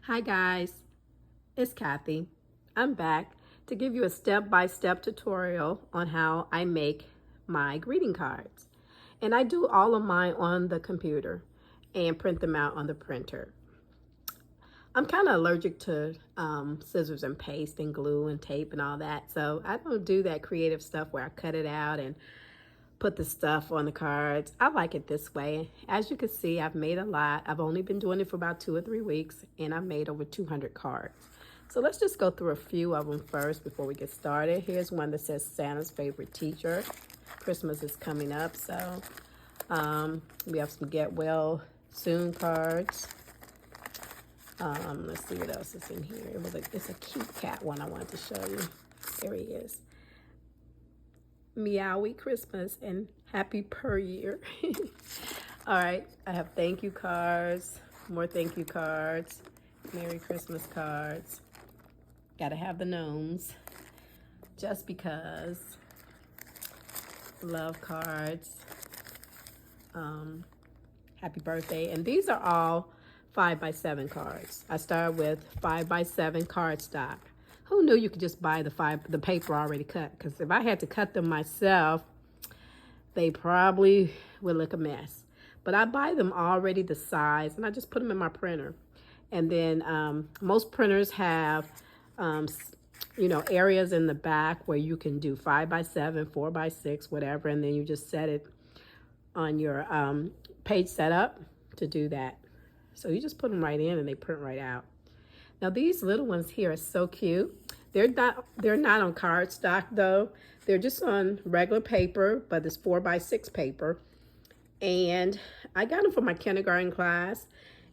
Hi guys, it's Kathy. I'm back to give you a step-by-step tutorial on how I make my greeting cards. And I do all of mine on the computer and print them out on the printer. I'm kind of allergic to scissors and paste and glue and tape and all that, so I don't do that creative stuff where I cut it out and put the stuff on the cards. I like it this way. As you can see, I've made a lot. I've only been doing it for about 2 or 3 weeks, and I've made over 200 cards. So let's just go through a few of them first before we get started. Here's one that says Santa's favorite teacher. Christmas is coming up, so we have some get well soon cards. Let's see what else is in here. It's a cute cat one I wanted to show you. There he is. Meowie Christmas and happy per year. All right, I have thank you cards, more thank you cards, Merry Christmas cards. Gotta have the gnomes, just because. Love cards, happy birthday, and these are all 5x7 cards. I start with 5x7 cardstock. Who knew you could just buy the paper already cut? Because if I had to cut them myself, they probably would look a mess. But I buy them already the size, and I just put them in my printer. And then most printers have, areas in the back where you can do 5x7, 4x6, whatever, and then you just set it on your page setup to do that. So you just put them right in, and they print right out. Now these little ones here are so cute. They're not on cardstock though. They're just on regular paper, but it's 4x6 paper. And I got them for my kindergarten class.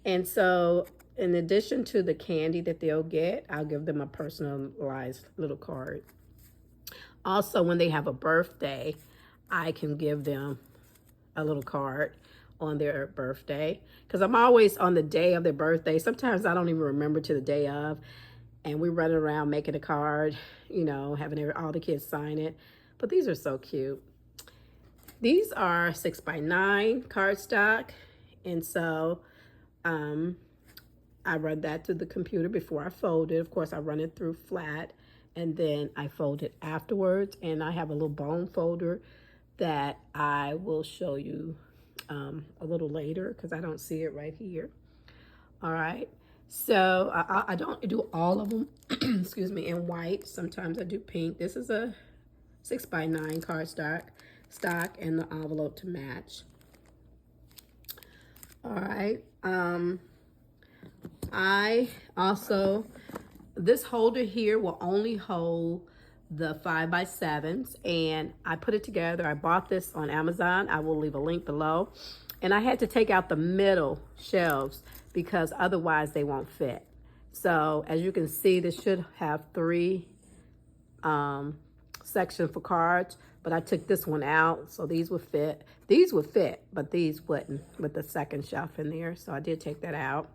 And so in addition to the candy that they'll get, I'll give them a personalized little card. Also, when they have a birthday, I can give them a little card on their birthday, because I'm always on the day of their birthday. Sometimes I don't even remember to the day of, and we run around making a card, having all the kids sign it. But these are so cute. These are 6x9 cardstock, and so I run that through the computer before I fold it. Of course, I run it through flat, and then I fold it afterwards. And I have a little bone folder that I will show you a little later, because I don't see it right here. All right, so I don't do all of them excuse me, in white. Sometimes I do pink. This is a 6x9 cardstock and the envelope to match. All right, I also, this holder here will only hold the 5x7s, and I put it together. I bought this on Amazon. I will leave a link below. And I had to take out the middle shelves because otherwise they won't fit. So as you can see, this should have 3 sections for cards, but I took this one out, so these would fit. These would fit, but these wouldn't with the second shelf in there. So I did take that out.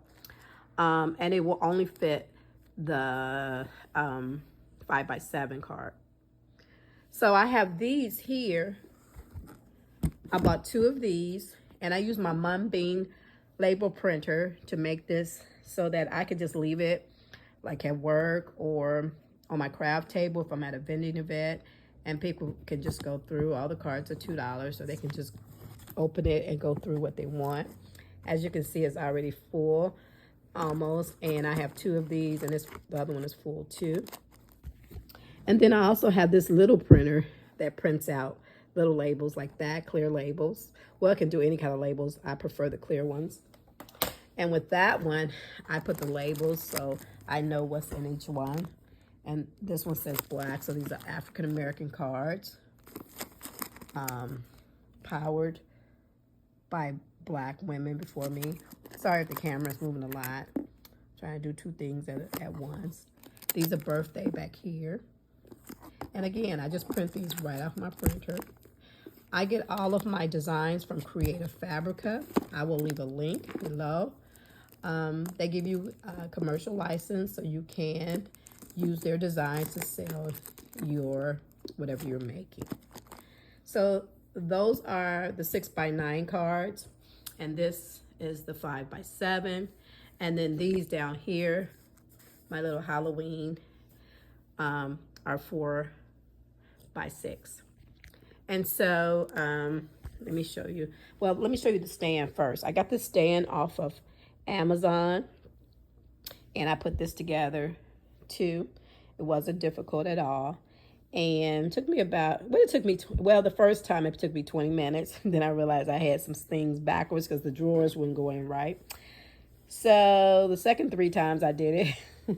And it will only fit the 5x7 card. So I have these here. I bought 2 of these, and I use my Munbyn label printer to make this so that I could just leave it like at work or on my craft table if I'm at a vending event, and people can just go through. All the cards are $2, so they can just open it and go through what they want. As you can see, it's already full almost, and I have 2 of these, and the other one is full too. And then I also have this little printer that prints out little labels like that, clear labels. Well, I can do any kind of labels. I prefer the clear ones. And with that one, I put the labels so I know what's in each one. And this one says black, so these are African American cards. Powered by Black women before me. Sorry if the camera's moving a lot. I'm trying to do 2 things at once. These are birthday back here. And again, I just print these right off my printer. I get all of my designs from Fabrica. I will leave a link below. They give you a commercial license, so you can use their designs to sell whatever you're making. So those are the 6x9 cards, and this is the 5x7. And then these down here, my little Halloween, are 4 by 6. And so, let me show you. Well, let me show you the stand first. I got this stand off of Amazon, and I put this together too. It wasn't difficult at all. And it took me about, well, it took me, well, the first time it took me 20 minutes. Then I realized I had some things backwards because the drawers weren't going right. So the second 3 times I did it,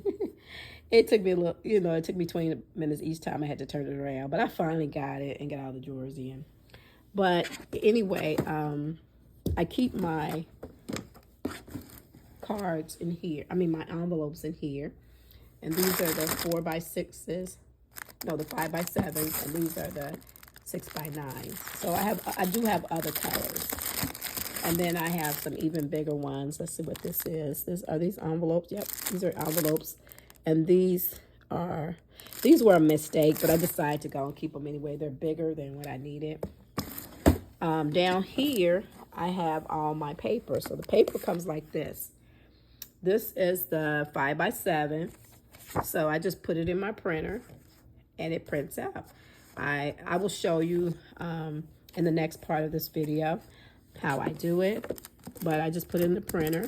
it took me a little, you know, it took me 20 minutes each time I had to turn it around. But I finally got it and got all the drawers in. But anyway, I keep my cards in here. I mean, my envelopes in here. And these are the 4 by 6s. No, the 5 by 7s, and these are the 6 by 9s. So I do have other colors. And then I have some even bigger ones. Let's see what this is. Are these envelopes? Yep, these are envelopes. And these were a mistake, but I decided to go and keep them anyway. They're bigger than what I needed. Down here, I have all my paper. So the paper comes like this. This is the 5 by 7. So I just put it in my printer, and it prints out. I will show you in the next part of this video how I do it, but I just put it in the printer,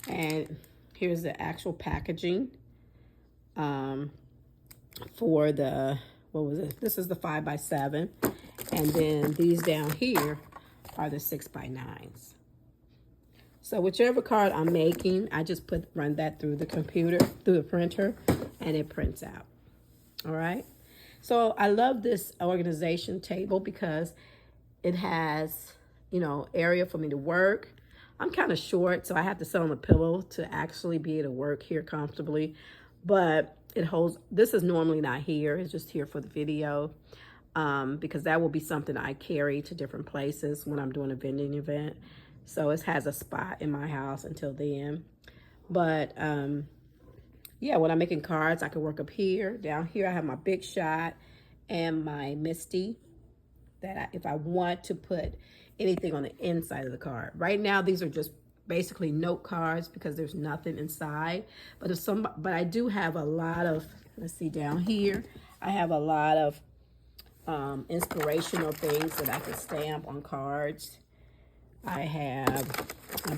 and here's the actual packaging for the, what was it? This is the 5 by 7, and then these down here are the 6 by 9s. So whichever card I'm making, I just run that through the computer, through the printer, and it prints out. All right. So I love this organization table because it has, you know, area for me to work. I'm kind of short, so I have to sit on a pillow to actually be able to work here comfortably. But it holds, this is normally not here. It's just here for the video because that will be something I carry to different places when I'm doing a vending event. So it has a spot in my house until then. But yeah, when I'm making cards, I can work up here. Down here, I have my Big Shot and my Misty that if I want to put anything on the inside of the card. Right now, these are just basically note cards because there's nothing inside. But I do have a lot of, let's see, down here, I have a lot of inspirational things that I can stamp on cards. I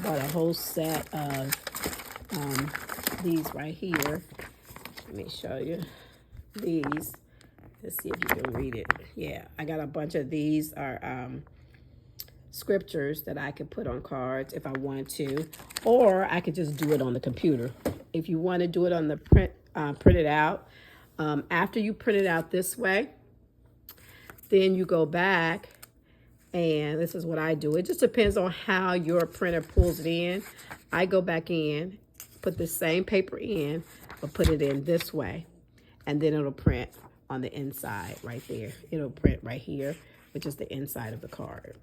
bought a whole set of these right here. Let me show you these. Let's see if you can read it. Yeah, I got a bunch of these are scriptures that I could put on cards if I want to, or I could just do it on the computer. If you want to do it on the print it out. After you print it out this way, then you go back. And this is what I do. It just depends on how your printer pulls it in. I go back in, put the same paper in, but put it in this way. And then it'll print on the inside right there. It'll print right here, which is the inside of the card.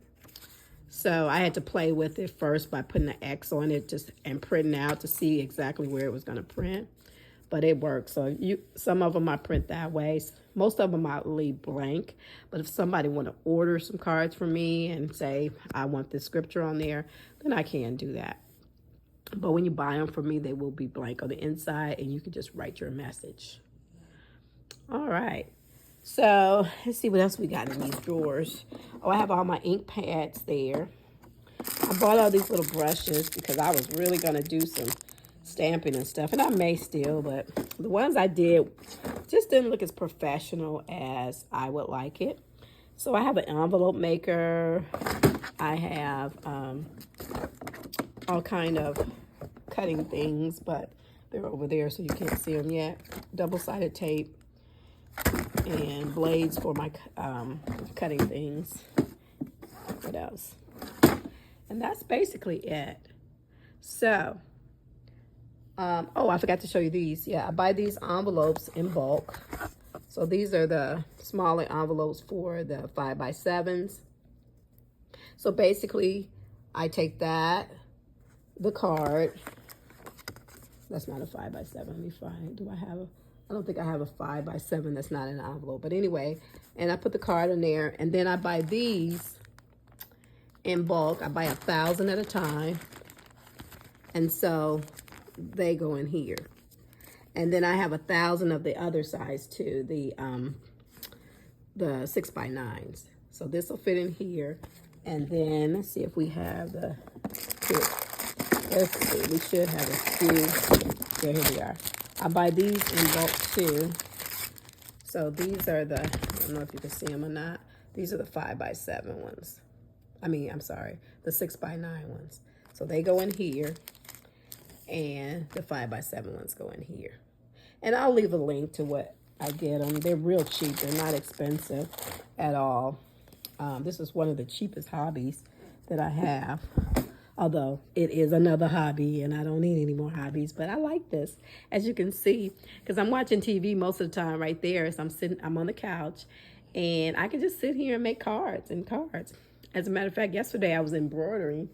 So I had to play with it first by putting an X on it and printing out to see exactly where it was going to print. But it works. So some of them I print that way. Most of them I leave blank. But if somebody want to order some cards from me and say, I want this scripture on there, then I can do that. But when you buy them from me, they will be blank on the inside, and you can just write your message. All right. So let's see what else we got in these drawers. Oh, I have all my ink pads there. I bought all these little brushes because I was really going to do some stamping and stuff, and I may still, but the ones I did just didn't look as professional as I would like it. So I have an envelope maker. I have all kind of cutting things, but they're over there so you can't see them yet. Double-sided tape and blades for my cutting things. What else? And that's basically it. So oh, I forgot to show you these. Yeah, I buy these envelopes in bulk. So these are the smaller envelopes for the 5 by 7s. So basically, I take that, the card. That's not a 5 by 7. Let me find. I don't think I have a 5 by 7 that's not in an envelope. But anyway, and I put the card in there, and then I buy these in bulk. I buy 1,000 at a time. And so they go in here. And then I have 1,000 of the other size too, the 6x9s. So this will fit in here. And then let's see if we have the, here. Let's see, we should have a few. Yeah, here we are. I buy these in bulk too. So these are the, I don't know if you can see them or not. These are the 5x7 ones. I'm sorry, the 6x9 ones. So they go in here, and the 5x7 ones go in here. And I'll leave a link to what I get them. They're real cheap. They're not expensive at all. This is one of the cheapest hobbies that I have. Although it is another hobby and I don't need any more hobbies, but I like this, as you can see, because I'm watching TV most of the time right there. So I'm on the couch and I can just sit here and make cards and cards. As a matter of fact, yesterday I was embroidering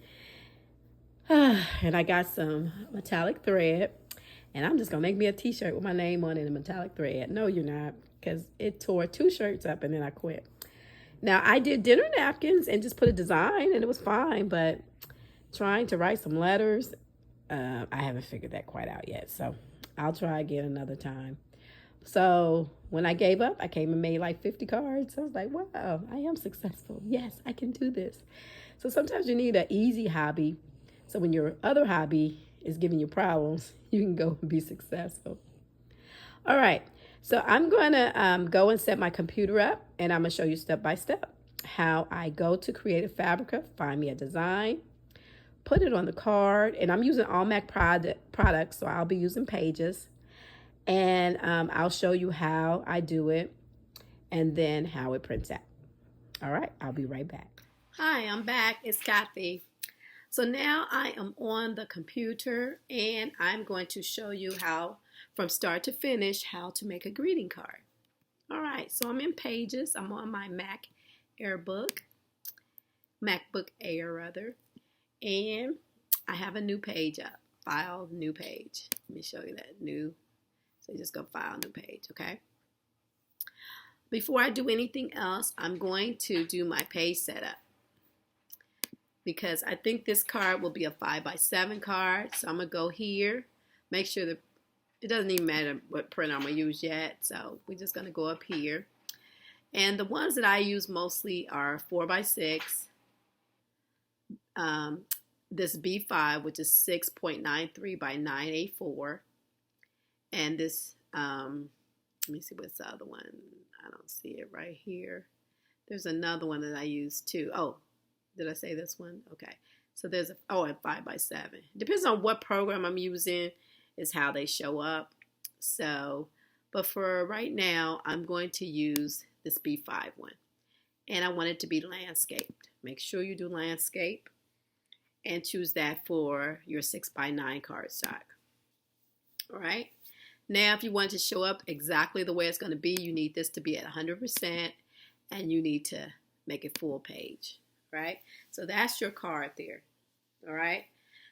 and I got some metallic thread, and I'm just gonna make me a t-shirt with my name on it in metallic thread. No, you're not, because it tore 2 shirts up and then I quit. Now I did dinner napkins and just put a design and it was fine, but trying to write some letters, I haven't figured that quite out yet. So I'll try again another time. So when I gave up, I came and made like 50 cards. I was like, wow, I am successful. Yes, I can do this. So sometimes you need an easy hobby. So when your other hobby is giving you problems, you can go and be successful. All right. So I'm going to go and set my computer up, and I'm going to show you step by step how I go to Creative Fabrica, find me a design, put it on the card, and I'm using all Mac products, so I'll be using Pages, and I'll show you how I do it and then how it prints out. All right, I'll be right back. Hi, I'm back. It's Kathy. So now I am on the computer, and I'm going to show you how, from start to finish, how to make a greeting card. All right, so I'm in Pages. I'm on my MacBook Air rather. And I have a new page up. File, new page. Let me show you that. New. So you just go File, new page, okay? Before I do anything else, I'm going to do my page setup, because I think this card will be a 5x7 card. So I'm going to go here. Make sure that it doesn't even matter what print I'm going to use yet. So we're just going to go up here. And the ones that I use mostly are 4x6. This B5, which is 6.93 by 984, and this, let me see what's the other one. I don't see it right here. There's another one that I use too. Oh, did I say this one? Okay. So there's a 5x7. Depends on what program I'm using is how they show up. So, but for right now, I'm going to use this B5 one, and I want it to be landscaped. Make sure you do landscape, and choose that for your 6x9 cardstock. All right. Now, if you want it to show up exactly the way it's going to be, you need this to be at 100%, and you need to make it full page. Right. So that's your card there. All right.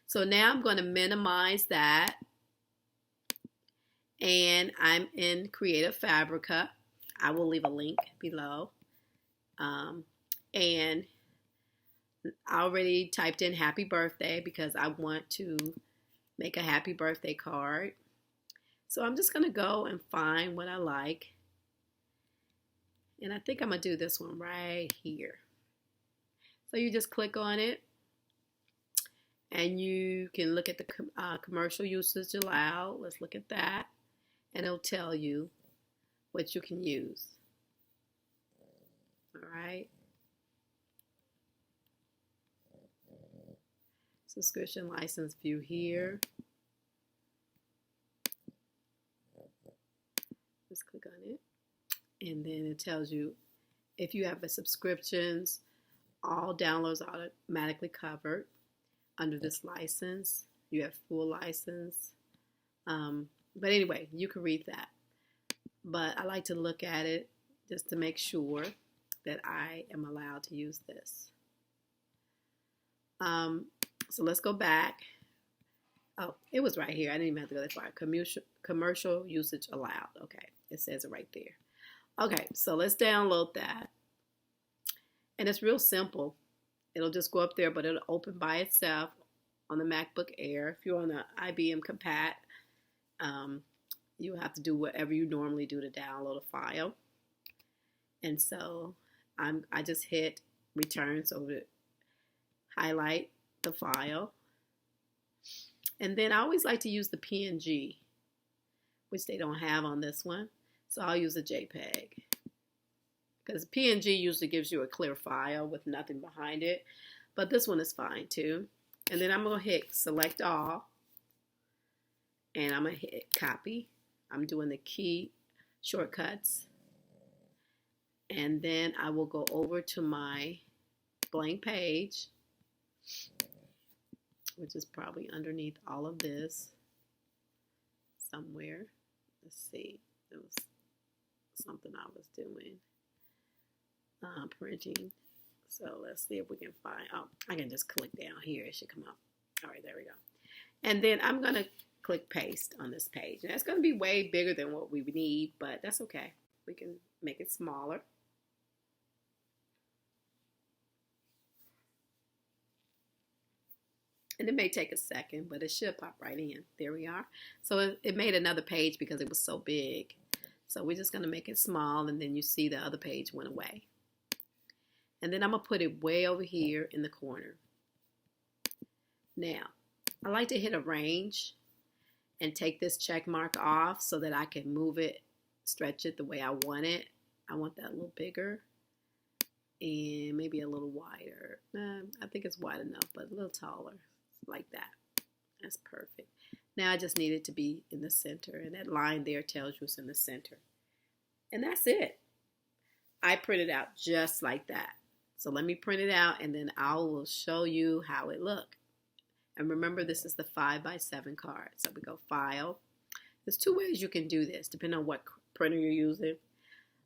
So now I'm going to minimize that, and I'm in Creative Fabrica. I will leave a link below. And I already typed in happy birthday because I want to make a happy birthday card. So I'm just going to go and find what I like. And I think I'm going to do this one right here. So you just click on it, and you can look at the commercial usage allowed. Let's look at that. And it'll tell you what you can use. All right. Subscription license view here. Just click on it, and then it tells you if you have a subscriptions, all downloads are automatically covered under this license. You have full license, but anyway, you can read that. But I like to look at it just to make sure that I am allowed to use this. So let's go back. Oh, it was right here. I didn't even have to go that far. Commercial usage allowed. Okay, it says it right there. Okay, so let's download that. And it's real simple. It'll just go up there, but it'll open by itself on the MacBook Air. If you're on the IBM Compat, you have to do whatever you normally do to download a file. And so I just hit return so to highlight the file. And then I always like to use the PNG, which they don't have on this one. So I'll use a JPEG. Because PNG usually gives you a clear file with nothing behind it. But this one is fine too. And then I'm going to hit select all. And I'm going to hit copy. I'm doing the key shortcuts. And then I will go over to my blank page, which is probably underneath all of this somewhere. Let's see. It was something I was doing. Printing. So let's see if we can find, oh, I can just click down here. It should come up. All right, there we go. And then I'm going to click paste on this page. And that's going to be way bigger than what we need, but that's okay. We can make it smaller. And it may take a second, but it should pop right in. There we are. So it made another page because it was so big. So we're just going to make it small, and then you see the other page went away. And then I'm going to put it way over here in the corner. Now, I like to hit arrange and take this check mark off so that I can move it, stretch it the way I want it. I want that a little bigger and maybe a little wider. I think it's wide enough, but a little taller, like that. That's perfect. Now I just need it to be in the center, and that line there tells you it's in the center. And that's it. I print it out just like that. So let me print it out, and then I will show you how it looks. And remember, this is the 5x7 card. So we go File. There's two ways you can do this, depending on what printer you're using.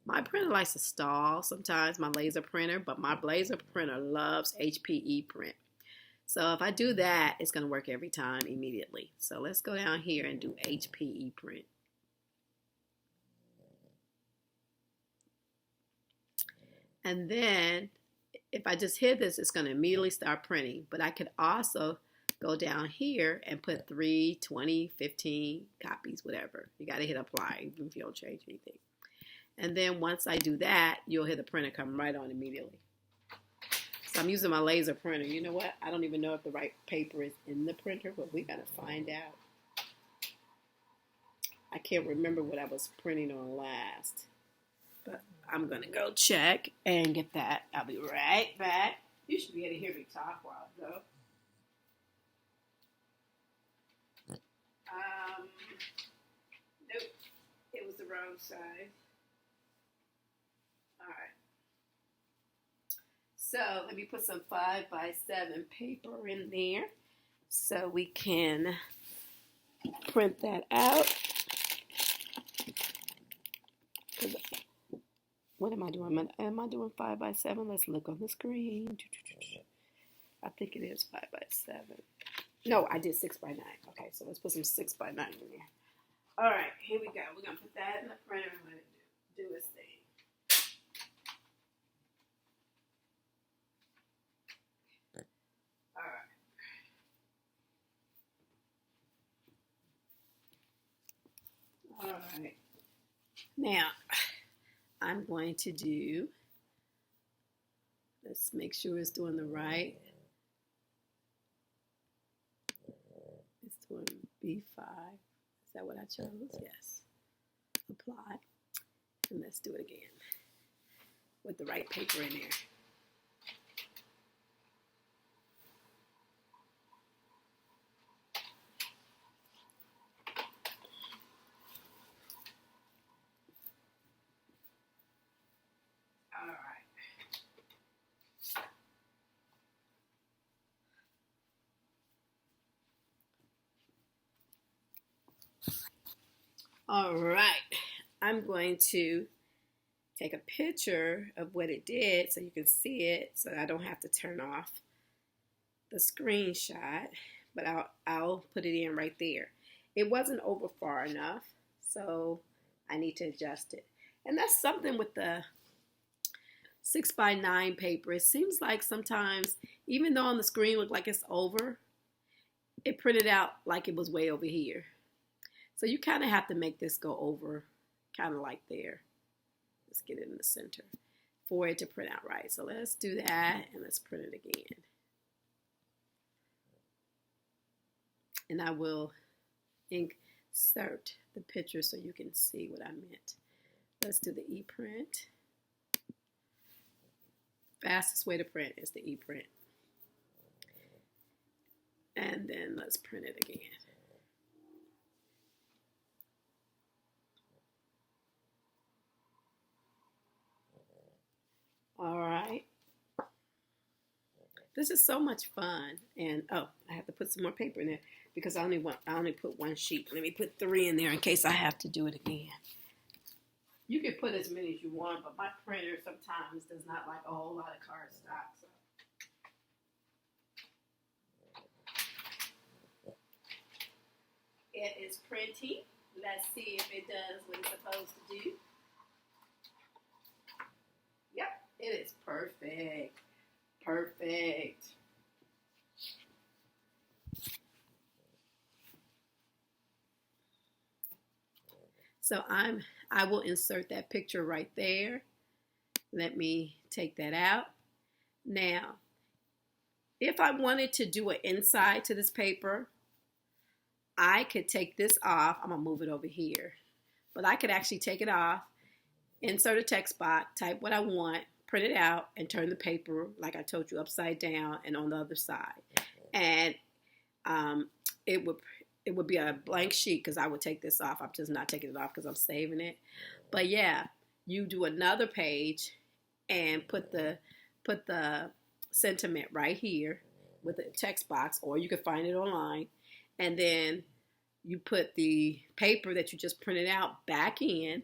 My printer likes to stall sometimes, my laser printer, but my laser printer loves HPE print. So if I do that, it's going to work every time immediately. So let's go down here and do HPE print. And then if I just hit this, it's going to immediately start printing. But I could also go down here and put 3, 20, 15 copies, whatever. You got to hit apply even if you don't change anything. And then once I do that, you'll hear the printer come right on immediately. So I'm using my laser printer. You know what? I don't even know if the right paper is in the printer, but we got to find out. I can't remember what I was printing on last. But I'm going to go check and get that. I'll be right back. You should be able to hear me talk while I go. Nope. It was the wrong side. All right. So let me put some 5x7 paper in there so we can print that out. What am I doing? Am I doing 5x7? Let's look on the screen. I think it is 5x7. No, I did 6x9. Okay, so let's put some 6x9 in there. All right, here we go. We're going to put that in the printer and let it do its thing. All right. Now, I'm going to do, let's make sure it's doing the right. It's doing B5. Is that what I chose? Yes. Apply. And let's do it again with the right paper in there. All right, I'm going to take a picture of what it did so you can see it, so I don't have to turn off the screenshot, but I'll put it in right there. It wasn't over far enough, so I need to adjust it. And that's something with the 6x9 paper. It seems like sometimes, even though on the screen look like it's over, it printed out like it was way over here. So you kind of have to make this go over kind of like there. Let's get it in the center for it to print out right. So let's do that and let's print it again. And I will insert the picture so you can see what I meant. Let's do the e-print. Fastest way to print is the e-print. And then let's print it again. All right. This is so much fun. And oh, I have to put some more paper in there because I only put one sheet. Let me put 3 in there in case I have to do it again. You can put as many as you want, but my printer sometimes does not like a whole lot of cardstock. So. It is printing. Let's see if it does what it's supposed to do. Yep, it is perfect. Perfect. So I will insert that picture right there. Let me take that out. Now, if I wanted to do an inside to this paper, I could take this off. I'm gonna move it over here. But I could actually take it off, insert a text box, type what I want, print it out, and turn the paper, like I told you, upside down and on the other side. And it would be a blank sheet because I would take this off. I'm just not taking it off because I'm saving it. But yeah, you do another page and put the sentiment right here with the text box, or you can find it online. And then you put the paper that you just printed out back in,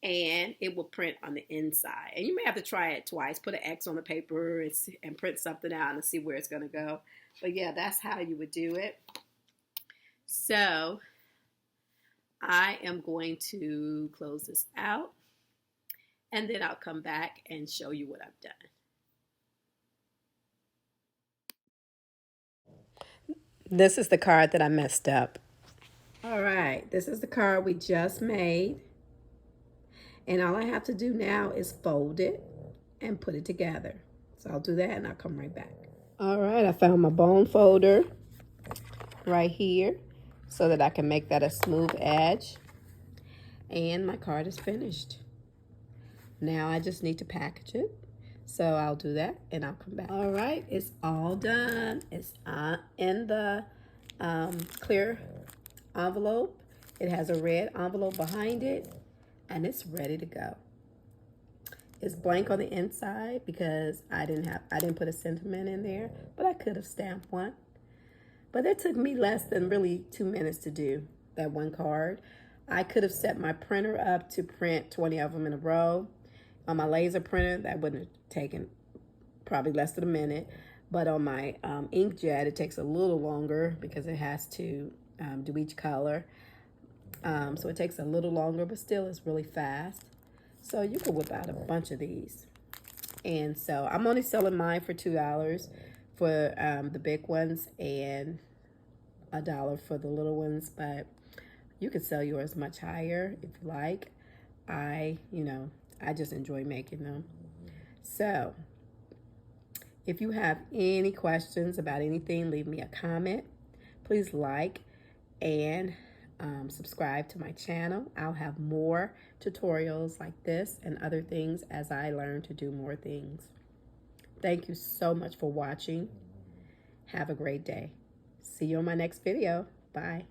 and it will print on the inside. And you may have to try it twice. Put an X on the paper and print something out and see where it's going to go. But yeah, that's how you would do it. So I am going to close this out, and then I'll come back and show you what I've done. This is the card that I messed up. All right, this is the card we just made. And all I have to do now is fold it and put it together. So I'll do that and I'll come right back. All right, I found my bone folder right here so that I can make that a smooth edge. And my card is finished. Now I just need to package it. So I'll do that and I'll come back. All right, it's all done. It's in the clear envelope. It has a red envelope behind it, and it's ready to go. It's blank on the inside because I didn't put a sentiment in there, but I could have stamped one. But it took me less than really 2 minutes to do that one card. I could have set my printer up to print 20 of them in a row. On my laser printer, that wouldn't have taken probably less than a minute. But on my inkjet, it takes a little longer because it has to do each color. So it takes a little longer, but still it's really fast. So you could whip out a bunch of these. And so I'm only selling mine for $2 for the big ones and $1 for the little ones. But you could sell yours much higher if you like. I just enjoy making them. So if you have any questions about anything, leave me a comment. Please like and subscribe to my channel. I'll have more tutorials like this and other things as I learn to do more things. Thank you so much for watching. Have a great day. See you on my next video. Bye.